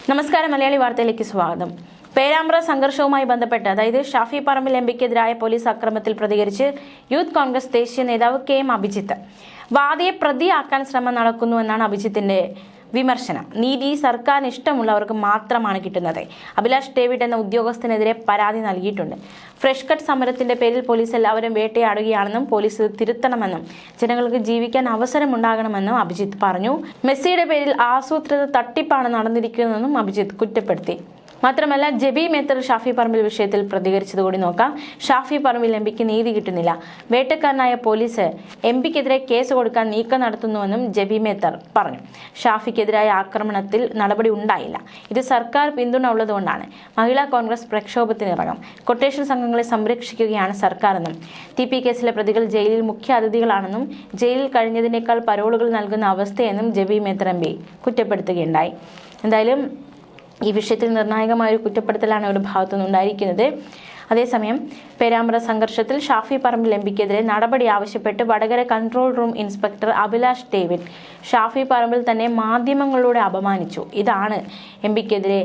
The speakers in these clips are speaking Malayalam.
നമസ്കാരം, മലയാളി വാർത്തയിലേക്ക് സ്വാഗതം. പേരാമ്പ്ര സംഘർഷവുമായി ബന്ധപ്പെട്ട് അതായത് ഷാഫി പറമ്പിൽ എംപിക്കെതിരായ പോലീസ് അക്രമത്തിൽ പ്രതികരിച്ച് യൂത്ത് കോൺഗ്രസ് ദേശീയ നേതാവ് KM അഭിജിത്ത് വാദിയെ പ്രതിയാക്കാൻ ശ്രമം നടക്കുന്നുവെന്നാണ് അഭിജിത്തിന്റെ വിമർശനം. നീതി സർക്കാരിന് ഇഷ്ടമുള്ളവർക്ക് മാത്രമാണ് കിട്ടുന്നത്. അഭിലാഷ് ഡേവിഡ് എന്ന ഉദ്യോഗസ്ഥനെതിരെ പരാതി നൽകിയിട്ടുണ്ട്. ഫ്രഷ് കട്ട് സമരത്തിന്റെ പേരിൽ പോലീസ് എല്ലാവരും വേട്ടയാടുകയാണെന്നും പോലീസ് തിരുത്തണമെന്നും ജനങ്ങൾക്ക് ജീവിക്കാൻ അവസരമുണ്ടാകണമെന്നും അഭിജിത്ത് പറഞ്ഞു. മെസ്സിയുടെ പേരിൽ ആസൂത്രിത തട്ടിപ്പാണ് നടന്നിരിക്കുന്നതെന്നും അഭിജിത്ത് കുറ്റപ്പെടുത്തി. മാത്രമല്ല, ജെബി മേത്തർ ഷാഫി പറമ്പിൽ വിഷയത്തിൽ പ്രതികരിച്ചതുകൂടി നോക്കാം. ഷാഫി പറമ്പിൽ എംപിക്ക് നീതി കിട്ടുന്നില്ല. വേട്ടക്കാരനായ പോലീസ് എംപിക്കെതിരെ കേസ് കൊടുക്കാൻ നീക്കം നടത്തുന്നുവെന്നും ജെബി മേത്തർ പറഞ്ഞു. ഷാഫിക്കെതിരായ ആക്രമണത്തിൽ നടപടി ഉണ്ടായില്ല. ഇത് സർക്കാർ പിന്തുണ ഉള്ളതുകൊണ്ടാണ്. മഹിളാ കോൺഗ്രസ് പ്രക്ഷോഭത്തിനിറങ്ങും. കൊട്ടേഷൻ സംഘങ്ങളെ സംരക്ഷിക്കുകയാണ് സർക്കാരെന്നും TP കേസിലെ പ്രതികൾ ജയിലിൽ മുഖ്യ അതിഥികളാണെന്നും ജയിലിൽ കഴിഞ്ഞതിനേക്കാൾ പരോളുകൾ നൽകുന്ന അവസ്ഥയെന്നും ജെബി മേത്തർ MP കുറ്റപ്പെടുത്തുകയുണ്ടായി. എന്തായാലും ഈ വിഷയത്തിൽ നിർണായകമായ ഒരു കുറ്റപ്പെടുത്തലാണ് ഒരു ഭാഗത്തുനിന്നുണ്ടായിരിക്കുന്നത്. അതേസമയം പേരാമ്പ്ര സംഘർഷത്തിൽ ഷാഫി പറമ്പിൽ എംപിക്കെതിരെ നടപടി ആവശ്യപ്പെട്ട് Vadakara control room inspector Abhilash David Shafi Parambil തന്നെ മാധ്യമങ്ങളിലൂടെ അപമാനിച്ചു. ഇതാണ് എംപിക്കെതിരെ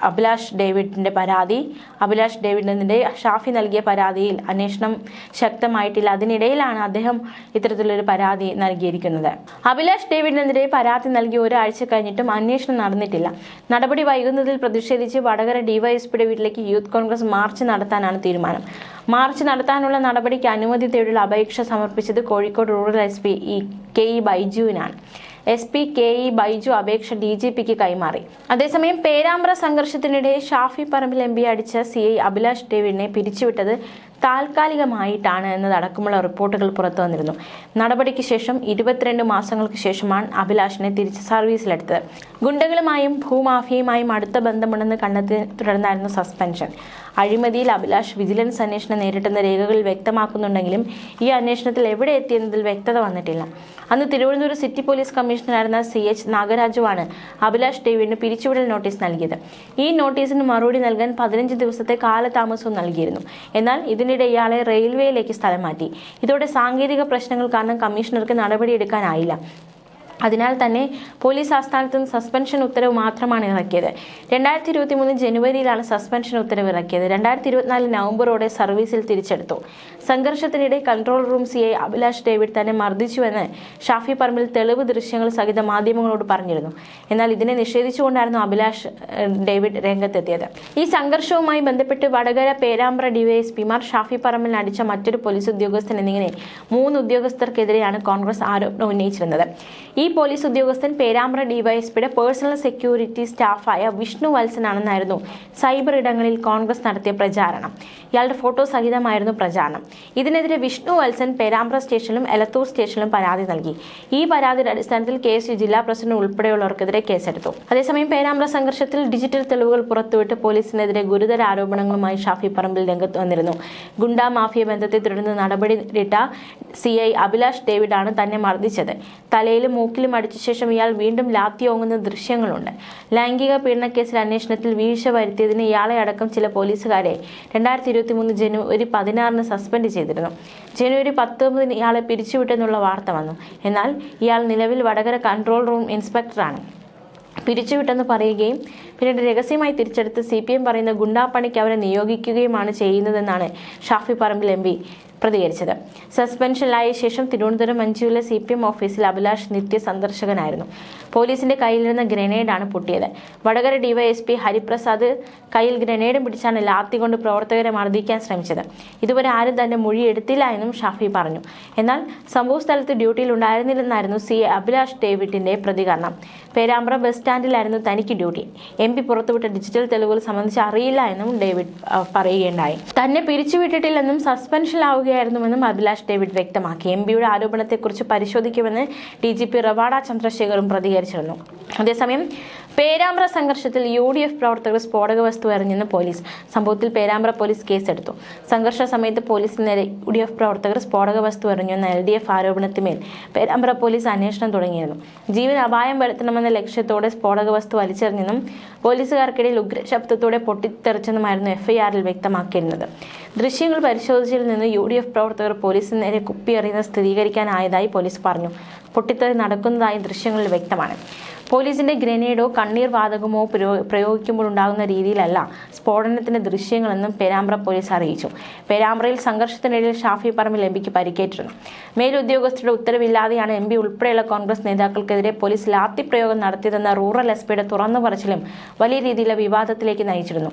അഭിലാഷ് ഡേവിഡിന്റെ പരാതി. അഭിലാഷ് ഡേവിഡിനെതിരെ ഷാഫി നൽകിയ പരാതിയിൽ അന്വേഷണം ശക്തമായിട്ടില്ല. അതിനിടയിലാണ് അദ്ദേഹം ഇത്തരത്തിലൊരു പരാതി നൽകിയിരിക്കുന്നത്. അഭിലാഷ് ഡേവിഡിനെതിരെ പരാതി നൽകി ഒരാഴ്ച കഴിഞ്ഞിട്ടും അന്വേഷണം നടന്നിട്ടില്ല. നടപടി വൈകുന്നതിൽ പ്രതിഷേധിച്ച് വടകര DYSPയുടെ വീട്ടിലേക്ക് യൂത്ത് കോൺഗ്രസ് മാർച്ച് നടത്താനാണ് തീരുമാനം. മാർച്ച് നടത്താനുള്ള നടപടിക്ക് അനുമതി തേടിയുള്ള അപേക്ഷ സമർപ്പിച്ചത് Kozhikode rural SP KE ബൈജുവിനാണ്. SP KE Baiju അപേക്ഷ DGPക്ക് കൈമാറി. അതേസമയം പേരാമ്പ്ര സംഘർഷത്തിനിടെ ഷാഫി പറമ്പിൽ MP അടിച്ച CI അഭിലാഷ് ഡേവിഡിനെ പിരിച്ചുവിട്ടത് താൽക്കാലികമായിട്ടാണ് എന്നതടക്കമുള്ള റിപ്പോർട്ടുകൾ പുറത്തു വന്നിരുന്നു. നടപടിക്ക് ശേഷം 22 മാസങ്ങൾക്ക് ശേഷമാണ് അഭിലാഷിനെ തിരിച്ച് സർവീസിലെടുത്തത്. ഗുണ്ടകളുമായും ഭൂമാഫിയയുമായും അടുത്ത ബന്ധമുണ്ടെന്ന് കണ്ടെത്തിയെ തുടർന്നായിരുന്നു സസ്പെൻഷൻ. അഴിമതിയിൽ അഭിലാഷ് വിജിലൻസ് അന്വേഷണം നേരിട്ടുന്ന രേഖകളിൽ വ്യക്തമാക്കുന്നുണ്ടെങ്കിലും ഈ അന്വേഷണത്തിൽ എവിടെ എത്തിയെന്നതിൽ വ്യക്തത വന്നിട്ടില്ല. അന്ന് തിരുവനന്തപുരം സിറ്റി പോലീസ് കമ്മീഷണറായിരുന്ന CH നാഗരാജുവാണ് അഭിലാഷ് ഡേവിഡിന് പിരിച്ചുവിടൽ നോട്ടീസ് നൽകിയത്. ഈ നോട്ടീസിന് മറുപടി നൽകാൻ 15 ദിവസത്തെ കാലതാമസവും നൽകിയിരുന്നു. എന്നാൽ ഇതിനിടെ ഇയാളെ റെയിൽവേയിലേക്ക് സ്ഥലം മാറ്റി. ഇതോടെ സാങ്കേതിക പ്രശ്നങ്ങൾ കാരണം കമ്മീഷണർക്ക് നടപടിയെടുക്കാനായില്ല. അതിനാൽ തന്നെ പോലീസ് ആസ്ഥാനത്ത് നിന്ന് സസ്പെൻഷൻ ഉത്തരവ് മാത്രമാണ് ഇറക്കിയത്. 2023 ജനുവരിയിലാണ് സസ്പെൻഷൻ ഉത്തരവ് ഇറക്കിയത്. 2024 നവംബറോടെ സർവീസിൽ തിരിച്ചെടുത്തു. സംഘർഷത്തിനിടെ control room CI Abhilash David തന്നെ മർദ്ദിച്ചുവെന്ന് ഷാഫി പറമ്പിൽ തെളിവ് ദൃശ്യങ്ങൾ സഹിത മാധ്യമങ്ങളോട് പറഞ്ഞിരുന്നു. എന്നാൽ ഇതിനെ നിഷേധിച്ചുകൊണ്ടായിരുന്നു അഭിലാഷ് ഡേവിഡ് രംഗത്തെത്തിയത്. ഈ സംഘർഷവുമായി ബന്ധപ്പെട്ട് വടകര പേരാമ്പ്ര DYSPമാർ ഷാഫി പറമ്പിൽ അടിച്ച മറ്റൊരു പോലീസ് ഉദ്യോഗസ്ഥൻ എന്നിങ്ങനെ 3 ഉദ്യോഗസ്ഥർക്കെതിരെയാണ് കോൺഗ്രസ് ആരോപണം ഉന്നയിച്ചിരുന്നത്. ഈ പോലീസ് ഉദ്യോഗസ്ഥൻ പേരാമ്പ്ര DYSPയുടെ പേഴ്സണൽ സെക്യൂരിറ്റി സ്റ്റാഫായ വിഷ്ണു വത്സനാണെന്നായിരുന്നു സൈബർ ഇടങ്ങളിൽ കോൺഗ്രസ് നടത്തിയ പ്രചാരണം. ഇയാളുടെ ഫോട്ടോ സഹിതമായിരുന്നു പ്രചാരണം. ഇതിനെതിരെ വിഷ്ണു വത്സൻ പേരാമ്പ്ര സ്റ്റേഷനിലും എലത്തൂർ സ്റ്റേഷനിലും പരാതി നൽകി. ഈ പരാതിയുടെ അടിസ്ഥാനത്തിൽ KSU ജില്ലാ പ്രസിഡന്റ് ഉൾപ്പെടെയുള്ളവർക്കെതിരെ കേസെടുത്തു. അതേസമയം പേരാമ്പ്ര സംഘർഷത്തിൽ ഡിജിറ്റൽ തെളിവുകൾ പുറത്തുവിട്ട് പോലീസിനെതിരെ ഗുരുതര ആരോപണങ്ങളുമായി ഷാഫി പറമ്പിൽ രംഗത്ത് വന്നിരുന്നു. ഗുണ്ടാ മാഫിയ ബന്ധത്തെ തുടർന്ന് നടപടിയിട്ട CI അഭിലാഷ് ഡേവിഡാണ് തന്നെ മർദ്ദിച്ചത്. തലയിലും മൂക്കിലും അടിച്ച ശേഷം ഇയാൾ വീണ്ടും ലാത്തിയോങ്ങുന്ന ദൃശ്യങ്ങളുണ്ട്. ലൈംഗിക പീഡനക്കേസിൽ അന്വേഷണത്തിൽ വീഴ്ച വരുത്തിയതിന് ഇയാളെ അടക്കം ചില പോലീസുകാരെ 2023 ജനുവരി 16 സസ്പെൻഡ് ചെയ്തിരുന്നു. ജനുവരി 19 ഇയാളെ പിരിച്ചുവിട്ടെന്നുള്ള വാർത്ത വന്നു. എന്നാൽ ഇയാൾ നിലവിൽ വടകര കൺട്രോൾ റൂം ഇൻസ്പെക്ടറാണ്. പിരിച്ചുവിട്ടെന്ന് പറയുകയും പിന്നീട് രഹസ്യമായി തിരിച്ചെടുത്ത് CPM പറയുന്ന ഗുണ്ടാപ്പണിക്ക് അവരെ നിയോഗിക്കുകയുമാണ് ചെയ്യുന്നതെന്നാണ് ഷാഫി പറമ്പിൽ MP പ്രതികരിച്ചത്. സസ്പെൻഷനിലായ ശേഷം തിരുവനന്തപുരം മഞ്ചൂരിലെ CPM ഓഫീസിൽ അഭിലാഷ് നിത്യ സന്ദർശകനായിരുന്നു. പോലീസിന്റെ കയ്യിലിരുന്ന ഗ്രനേഡാണ് പൊട്ടിയത്. വടകര DYSP ഹരിപ്രസാദ് കയ്യിൽ ഗ്രനേഡും പിടിച്ചാണ് ലാത്തി കൊണ്ട് പ്രവർത്തകരെ മർദ്ദിക്കാൻ ശ്രമിച്ചത്. ഇതുവരെ ആരും തന്നെ മൊഴിയെടുത്തില്ല എന്നും ഷാഫി പറഞ്ഞു. എന്നാൽ സംഭവ സ്ഥലത്ത് ഡ്യൂട്ടിയിൽ ഉണ്ടായിരുന്നില്ലെന്നായിരുന്നു CI അഭിലാഷ് ഡേവിഡിന്റെ പ്രതികരണം. പേരാമ്പ്ര ബസ് സ്റ്റാൻഡിലായിരുന്നു തനിക്ക് ഡ്യൂട്ടി. MP പുറത്തുവിട്ട ഡിജിറ്റൽ തെളിവുകൾ സംബന്ധിച്ച് അറിയില്ല എന്നും ഡേവിഡ് പറയുകയുണ്ടായി. തന്നെ പിരിച്ചുവിട്ടിട്ടില്ലെന്നും സസ്പെൻഷനിലാവുകയായിരുന്നുവെന്നും അഭിലാഷ് ഡേവിഡ് വ്യക്തമാക്കി. MPയുടെ ആരോപണത്തെക്കുറിച്ച് പരിശോധിക്കുമെന്ന് DGP റവാഡ ചന്ദ്രശേഖറും പ്രതികരിച്ചിരുന്നു. അതേസമയം പേരാമ്പ്ര സംഘർഷത്തിൽ UDF പ്രവർത്തകർ സ്ഫോടക വസ്തു എറിഞ്ഞെന്ന് പോലീസ്. സംഭവത്തിൽ പേരാമ്പ്ര പോലീസ് കേസെടുത്തു. സംഘർഷ സമയത്ത് പോലീസിന് നേരെ UDF പ്രവർത്തകർ സ്ഫോടക വസ്തു എറിഞ്ഞെന്ന LDF ആരോപണത്തിന്മേൽ പേരാമ്പ്ര പോലീസ് അന്വേഷണം തുടങ്ങിയിരുന്നു. ജീവൻ അപായം വരുത്തണമെന്ന ലക്ഷ്യത്തോടെ സ്ഫോടക വസ്തു വലിച്ചെറിഞ്ഞെന്നും പോലീസുകാർക്കിടയിൽ ഉഗ്രശബ്ദത്തോടെ പൊട്ടിത്തെറിച്ചെന്നുമായിരുന്നു FIRൽ വ്യക്തമാക്കിയിരുന്നത്. ദൃശ്യങ്ങൾ പരിശോധിച്ചതിൽ നിന്ന് UDF പ്രവർത്തകർ പോലീസിന് നേരെ കുപ്പിയെറിയുന്നത് സ്ഥിരീകരിക്കാനായതായി പോലീസ് പറഞ്ഞു. പൊട്ടിത്തെറി നടക്കുന്നതായി ദൃശ്യങ്ങളിൽ വ്യക്തമാണ്. പോലീസിന്റെ ഗ്രനേഡോ കണ്ണീർ വാതകമോ പ്രയോഗിക്കുമ്പോഴുണ്ടാകുന്ന രീതിയിലല്ല സ്ഫോടനത്തിന്റെ ദൃശ്യങ്ങളെന്നും പേരാമ്പ്ര പോലീസ് അറിയിച്ചു. പേരാമ്പ്രയിൽ സംഘർഷത്തിനിടയിൽ ഷാഫി പറമ്പിൽ എംപിക്ക് പരിക്കേറ്റിരുന്നു. മേലുദ്യോഗസ്ഥരുടെ ഉത്തരവില്ലാതെയാണ് എംപി ഉൾപ്പെടെയുള്ള കോൺഗ്രസ് നേതാക്കൾക്കെതിരെ പോലീസ് ലാത്തി പ്രയോഗം നടത്തിയതെന്ന റൂറൽ എസ്പിയുടെ തുറന്നു പറച്ചിലും വലിയ രീതിയിലുള്ള വിവാദത്തിലേക്ക് നയിച്ചിരുന്നു.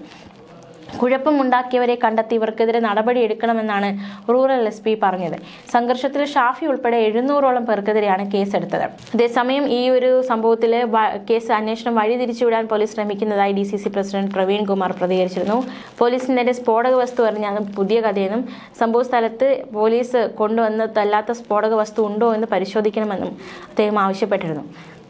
കുഴപ്പമുണ്ടാക്കിയവരെ കണ്ടെത്തി ഇവർക്കെതിരെ നടപടിയെടുക്കണമെന്നാണ് റൂറൽ SP പറഞ്ഞത്. സംഘർഷത്തിൽ ഷാഫി ഉൾപ്പെടെ 700ഓളം പേർക്കെതിരെയാണ് കേസെടുത്തത്. അതേസമയം ഈ ഒരു സംഭവത്തിൽ കേസ് അന്വേഷണം വഴിതിരിച്ചുവിടാൻ പോലീസ് ശ്രമിക്കുന്നതായി DCC പ്രസിഡന്റ് പ്രവീൺ കുമാർ പ്രതികരിച്ചിരുന്നു. പോലീസിന്റെ സ്ഫോടക വസ്തു എറിഞ്ഞാണ് പുതിയ കഥയെന്നും സംഭവ സ്ഥലത്ത് പോലീസ് കൊണ്ടുവന്നതല്ലാത്ത സ്ഫോടക വസ്തു ഉണ്ടോ എന്ന് പരിശോധിക്കണമെന്നും അദ്ദേഹം ആവശ്യപ്പെട്ടിരുന്നു.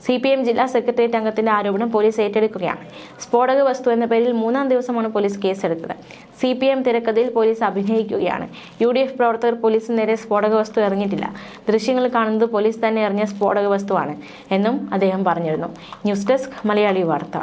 CPM ജില്ലാ സെക്രട്ടേറിയറ്റ് അംഗത്തിന്റെ ആരോപണം പോലീസ് ഏറ്റെടുക്കുകയാണ്. സ്ഫോടക വസ്തു എന്ന പേരിൽ 3-ാം ദിവസമാണ് പോലീസ് കേസെടുത്തത്. CPM തിരക്കഥയിൽ പോലീസ് അഭിനയിക്കുകയാണ്. UDF പ്രവർത്തകർ പോലീസിന് നേരെ സ്ഫോടക വസ്തു എറിഞ്ഞിട്ടില്ല. ദൃശ്യങ്ങൾ കാണുന്നത് പോലീസ് തന്നെ എറിഞ്ഞ സ്ഫോടക വസ്തുവാണ് എന്നും അദ്ദേഹം പറഞ്ഞിരുന്നു. ന്യൂസ് ഡെസ്ക് മലയാളി വാർത്ത.